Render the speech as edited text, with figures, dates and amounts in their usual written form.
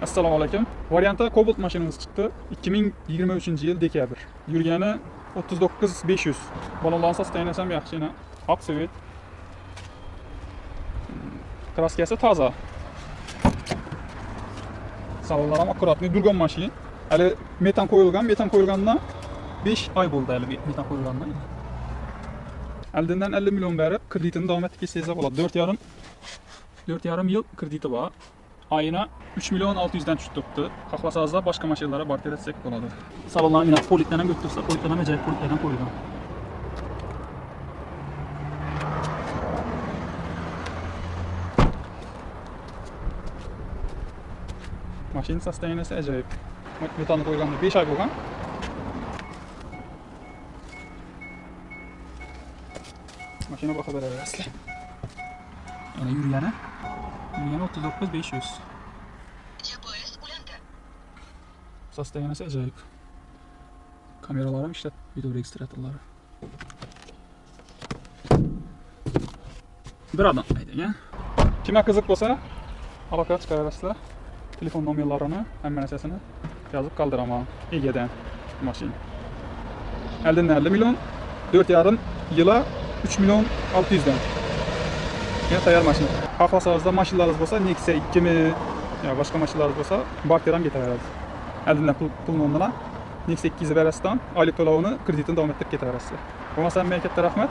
Assalomu alaykum. Variantda Cobalt mashinamiz chiqdi. 2023-yil dekabr. Yurgani 39500. Balonlarning sostoyaniyasi ham yaxshi, oq svet. Kraskasi toza. Salonlar ham akkuratli durgan mashina. Hali metan qo'yilgandan 5 oy bo'ldi hali metan qo'yilgandan. Oldindan 50 million berib, kreditini davom ettirsa bo'ladi. 4,5 yil krediti bor. Ayına 3 milyon 600'den tushibdi. Xohlasangiz boshqa mashinalarga barter etsak bo'ladi. Salonlarni yana politdan ham o'ttirsa, politdan ham ajoyib politlardan qo'yilgan. Mashina sostoyaniyasi ajoyib. Metan qo'yilganda 5 oy bo'lgan. Mashina baho berasiz. Yana yurgani 39500. Sostoyaniyasi ajoyib. Kameralar ham ishlat, video registratorlari. Bir adam aytgan. Kimga qiziq bo'lsa, aloqa chiqarasizlar. Telefon nomerlarini, hamma narsasini yozib qoldiraman. Egadan mashina. Oldindan 50 million, 4,5 yila 3 million 600 dan. Yana tayyor mashina. Xohlasangiz mashinalar bo'lsa, Nexia 2000 yo boshqa mashinalar bo'lsa, barter ham ketaveradi. Oldindan pulni o'rnidan Nexia 200 berasizdan oylik to'lovini kreditini davom ettirib ketaverasizlar. Bo'lmasa, menga katta rahmat.